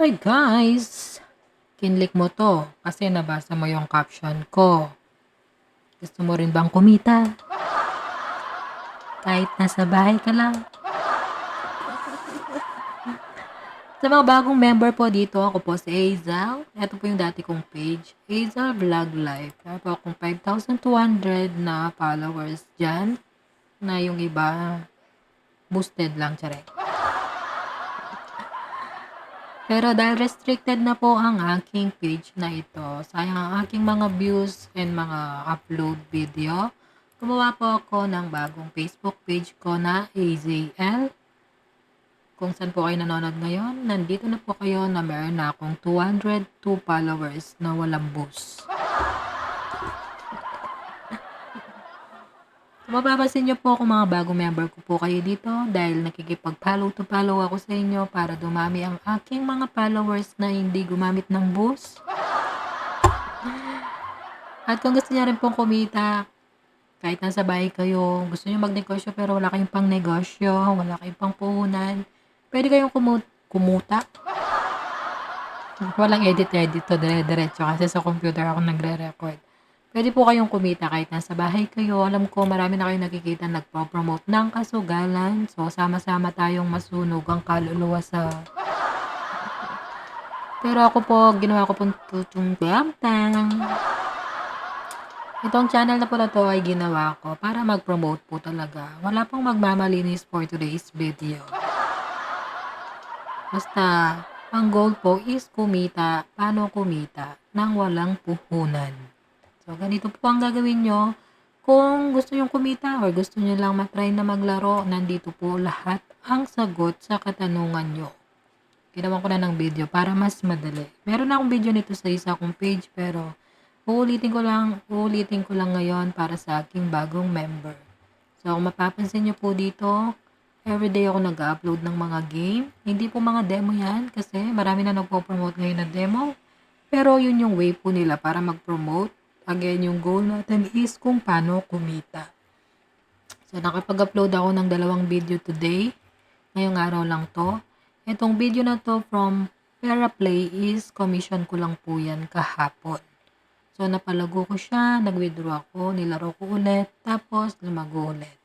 Hi guys! Kinlik mo to kasi nabasa mo yung caption ko. Gusto mo rin bang kumita? Kahit nasa bahay ka lang. Sa mga bagong member po dito, ako po si Hazel. Ito po yung dati kong page, Hazel Vlog Life. Meron po akong 5,200 na followers dyan, na yung iba boosted lang, tsare. Pero dahil restricted na po ang aking page na ito, sayang ang aking mga views and mga upload video, gumawa po ako ng bagong Facebook page ko na AZL. Kung saan po kayo nanonood ngayon, nandito na po kayo na meron na akong 202 followers na walang boost. Mapapansin niyo po kung mga bagong member ko po kayo dito dahil nakikipag-follow to follow ako sa inyo para dumami ang aking mga followers na hindi gumamit ng boost. At kung gusto niyo rin pong kumita, kahit nasa bahay kayo, gusto niyo magnegosyo pero wala kayong pang negosyo, wala kayong pang puhunan, pwede kayong kumuta. Walang edit-edit to, dire-diretso kasi sa computer ako nagre-record. Pwede po kayong kumita kahit nasa bahay kayo. Alam ko marami na kayong nakikita nagpo-promote ng kasugalan. So, sama-sama tayong masunog ang kaluluwa sa... Pero ako po, ginawa ko pong tutong tang. Itong channel na po na to ay ginawa ko para mag-promote po talaga. Wala pong magmamalinis for today's video. Basta, ang goal po is kumita. Paano kumita? Nang walang puhunan. So, ganito po ang gagawin nyo. Kung gusto nyong kumita or gusto nyo lang matry na maglaro, nandito po lahat ang sagot sa katanungan nyo. Ginawan ko na ng video para mas madali. Meron na akong video nito sa isa kong page pero uulitin ko lang ngayon para sa aking bagong member. So, kung mapapansin nyo po dito, everyday ako nag-upload ng mga game. Hindi po mga demo yan kasi marami na nagpo-promote ngayon na demo. Pero yun yung way po nila para mag-promote. Again, yung goal natin is kung paano kumita. So, nakapag-upload ako ng 2 video today. Ngayong araw lang to. Itong video na to from Peraplay is commission ko lang po yan kahapon. So, napalago ko siya, nag-withdraw ako, nilaro ko ulit, tapos lumago ulit.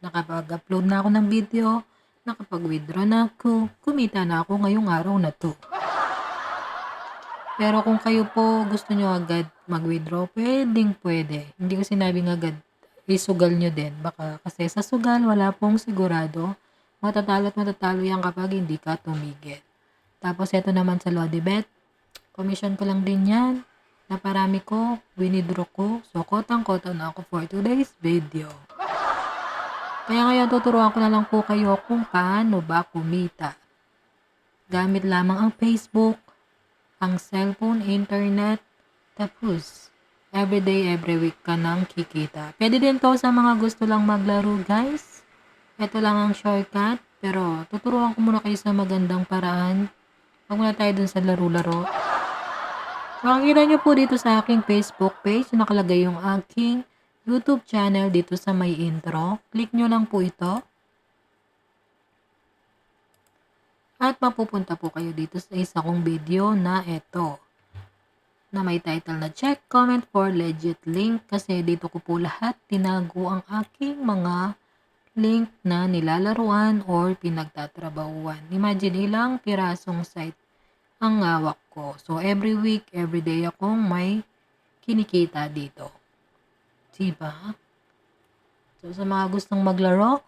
Nakapag-upload na ako ng video, nakapag-withdraw na ako, kumita na ako ngayong araw na to. Pero kung kayo po gusto nyo agad mag-withdraw, pwede. Hindi ko sinabing agad isugal nyo din. Baka kasi sa sugal, wala pong sigurado. Matatalo at matatalo yan kapag hindi ka tumigil. Tapos ito naman sa Lodibet, commission ko lang din yan. Naparami ko, winidraw ko. So, kotang-kota na ako for today's video. Kaya ngayon, tuturuan ko na lang po kayo kung paano ba kumita. Gamit lamang ang Facebook, ang cellphone, internet, tapos everyday, every week ka nang kikita. Pwede din to sa mga gusto lang maglaro, guys. Ito lang ang shortcut, pero tuturuan ko muna kayo sa magandang paraan. Huwag muna tayo dun sa laro-laro. Makikita nyo po dito sa aking Facebook page, nakalagay yung aking YouTube channel dito sa may intro. Click nyo lang po ito. At mapupunta po kayo dito sa isa kong video na ito. Na may title na check comment for legit link kasi dito ko po lahat tinago ang aking mga link na nilalaruan or pinagtatrabahuan. Imagine ilang pirasong site ang ngawak ko. So, every week, every day akong may kinikita dito. Diba? So, sa mga gustong maglaro,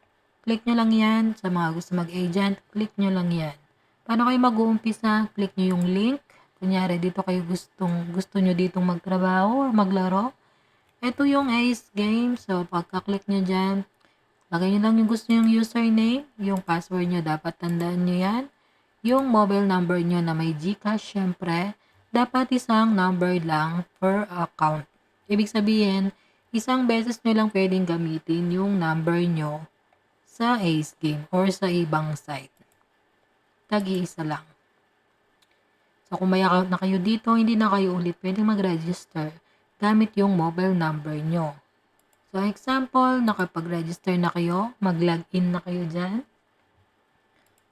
click nyo lang yan. Sa mga gustong mag-agent, click nyo lang yan. Paano kayo mag-uumpisa? Click nyo yung link. Kunyari, dito kayo gusto nyo ditong magtrabaho or maglaro. Ito yung Ace Game. So, pagka-click nyo dyan, lagay nyo lang yung gusto yung username. Yung password nyo, dapat tandaan nyo yan. Yung mobile number nyo na may GCash, syempre, dapat isang number lang per account. Ibig sabihin, isang beses nyo lang pwedeng gamitin yung number nyo sa Ace Game or sa ibang site. Tag-iisa lang. So, kung may account na kayo dito, hindi na kayo ulit pwedeng mag-register gamit yung mobile number nyo. So, example, nakapag-register na kayo, mag-login na kayo dyan.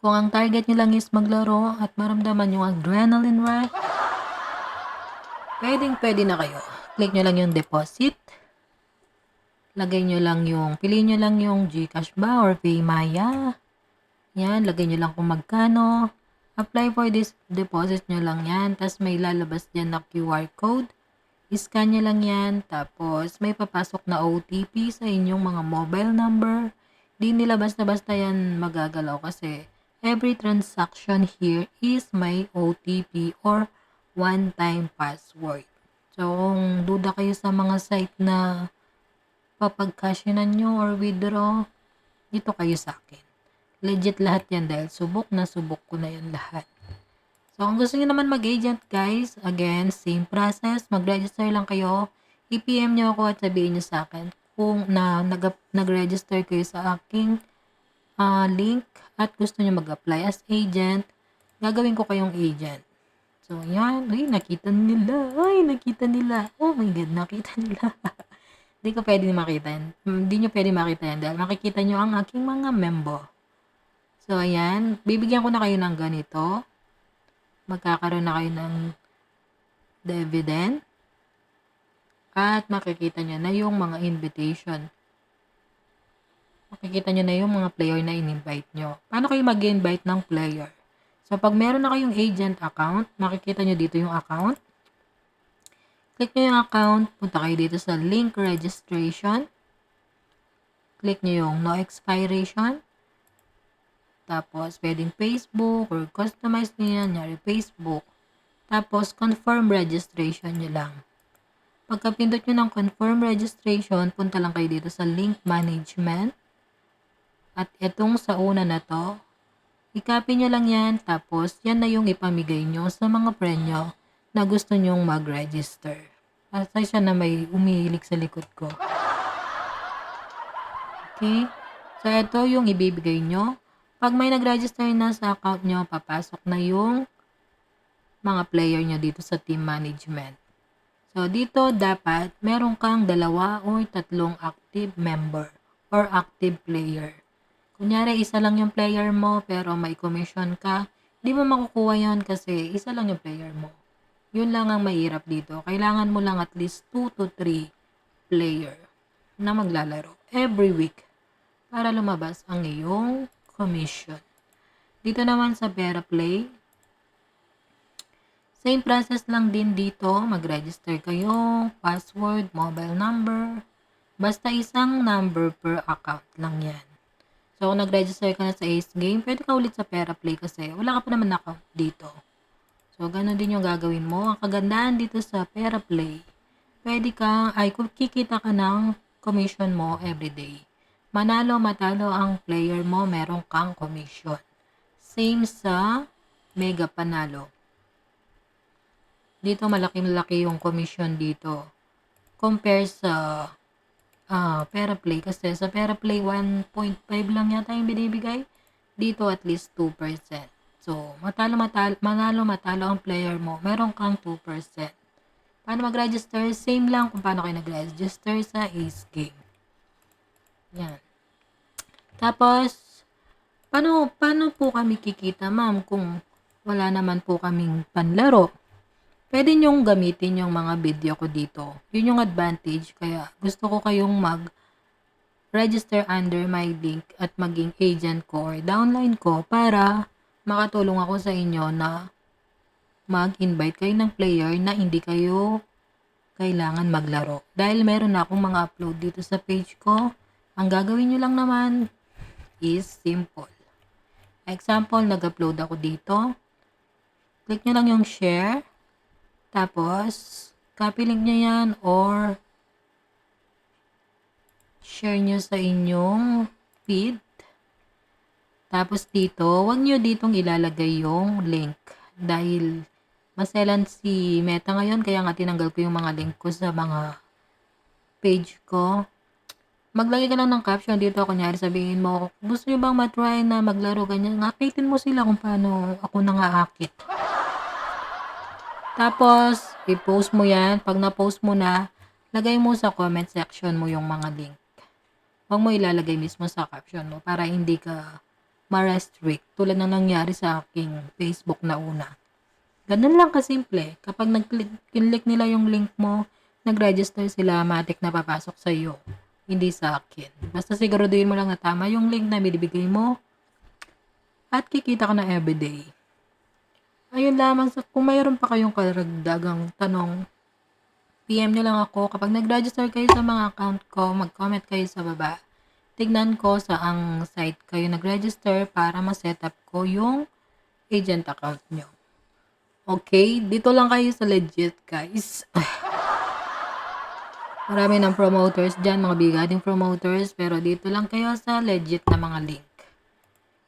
Kung ang target nyo lang is maglaro at maramdaman yung adrenaline rush, pwede na kayo. Click nyo lang yung deposit. Piliin nyo lang yung GCash ba or PayMaya. Yan, lagay nyo lang kung magkano. Apply for this deposit nyo lang yan. Tapos may lalabas dyan na QR code. I-scan nyo lang yan. Tapos may papasok na OTP sa inyong mga mobile number. Di nila basta-basta yan magagalaw kasi every transaction here is may OTP or one-time password. So, kung duda kayo sa mga site na papag-cashinan nyo or withdraw, dito kayo sa akin. Legit lahat yan dahil subok ko na yan lahat. So, kung gusto nyo naman mag-agent guys, again, same process, mag-register lang kayo, i-PM nyo ako at sabihin nyo sa akin kung nag-register kayo sa aking link at gusto nyo mag-apply as agent, gagawin ko kayong agent. So, yan. Ay, nakita nila. Oh my God, nakita nila. Hindi ko pwede makita yan. Hindi nyo pwede makita yan dahil makikita nyo ang aking mga member. So, ayan. Bibigyan ko na kayo ng ganito. Magkakaroon na kayo ng dividend. At makikita nyo na yung mga invitation. Makikita nyo na yung mga player na in-invite nyo. Paano kayo mag-invite ng player? So, pag meron na kayong agent account, makikita nyo dito yung account. Click nyo yung account, punta kayo dito sa link registration. Click nyo yung no expiration. Tapos, pwedeng Facebook or customize nyo yan, nyari Facebook. Tapos, confirm registration nyo lang. Pagka pindot nyo ng confirm registration, punta lang kayo dito sa link management. At itong sa una na to, i-copy nyo lang yan, tapos yan na yung ipamigay nyo sa mga friend nyo na gusto nyong mag-register. Asay siya na may umihilig sa likod ko. Okay? So, ito yung ibibigay nyo. Pag may nag-register na sa account nyo, papasok na yung mga player nyo dito sa team management. So, dito dapat meron kang 2 or 3 active member or active player. Kunyari, isa lang yung player mo pero may commission ka, di mo makukuha yan kasi isa lang yung player mo. Yun lang ang mahirap dito. Kailangan mo lang at least 2 to 3 player na maglalaro every week para lumabas ang iyong commission. Dito naman sa PeraPlay, same process lang din dito. Mag-register kayo, password, mobile number. Basta isang number per account lang yan. So, kung nag-register ka na sa Ace Game, pwede ka ulit sa PeraPlay kasi wala ka pa naman account dito. So, ganun din yung gagawin mo. Ang kagandahan dito sa PeraPlay, kung kikita ka ng commission mo everyday. Manalo, matalo ang player mo, meron kang commission. Same sa Mega Panalo. Dito, malaki-malaki yung commission dito. Compare sa PeraPlay kasi sa PeraPlay 1.5 lang yata yung binibigay. Dito at least 2%. So, manalo-matalo ang player mo, meron kang 2%. Paano mag-register? Same lang kung paano kayo nag-register sa Ace Game. Yan. Tapos, paano po kami kikita, ma'am, kung wala naman po kaming panlaro? Pwede nyong gamitin yung mga video ko dito. Yun yung advantage. Kaya gusto ko kayong mag-register under my link at maging agent ko or downline ko para makatulong ako sa inyo na mag-invite kayo ng player na hindi kayo kailangan maglaro. Dahil meron na akong mga upload dito sa page ko. Ang gagawin nyo lang naman is simple. Example, nag-upload ako dito. Click nyo lang yung share. Tapos, copy link nyo yan or share nyo sa inyong feed. Tapos dito, huwag nyo ditong ilalagay yung link. Dahil maselan si Meta ngayon, kaya nga tinanggal ko yung mga link ko sa mga page ko. Maglagay ka lang ng caption dito. Kunyari sabihin mo, gusto nyo bang matry na maglaro ganyan? Akitin mo sila kung paano ako nangaakit. Tapos, i-post mo yan. Pag na-post mo na, lagay mo sa comment section mo yung mga link. Huwag mo ilalagay mismo sa caption mo para hindi ka ma-restrict tulad ng nangyari sa aking Facebook na una. Ganun lang kasimple. Kapag nag-click nila yung link mo, nag-register sila, matik na papasok sa iyo. Hindi sa akin. Basta siguraduhin mo lang na tama yung link na binibigay mo at kikita ka na everyday. Ayun lamang, kung mayroon pa kayong karagdagang tanong, PM nyo lang ako. Kapag nag-register kayo sa mga account ko, mag-comment kayo sa baba. Tignan ko saang site kayo nag-register para ma-set up ko yung agent account nyo. Okay? Dito lang kayo sa legit, guys. Marami ng promoters dyan, mga bigading promoters, pero dito lang kayo sa legit na mga link.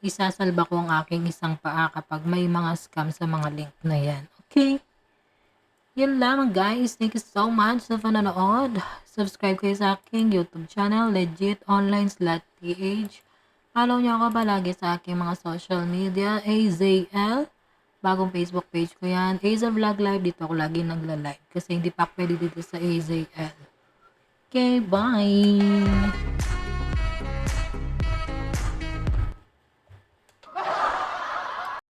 Isasalba ko ang aking isang paa kapag may mga scam sa mga link na yan. Okay? Yun lamang guys. Thank you so much sa panonood. Subscribe kayo sa aking YouTube channel, Legit Online /TH. Follow nyo ako palagi sa aking mga social media, AZL. Bagong Facebook page ko yan. AZL Vlog Live. Dito ako lagi nagla-live kasi hindi pa pwede dito sa AZL. Okay, bye!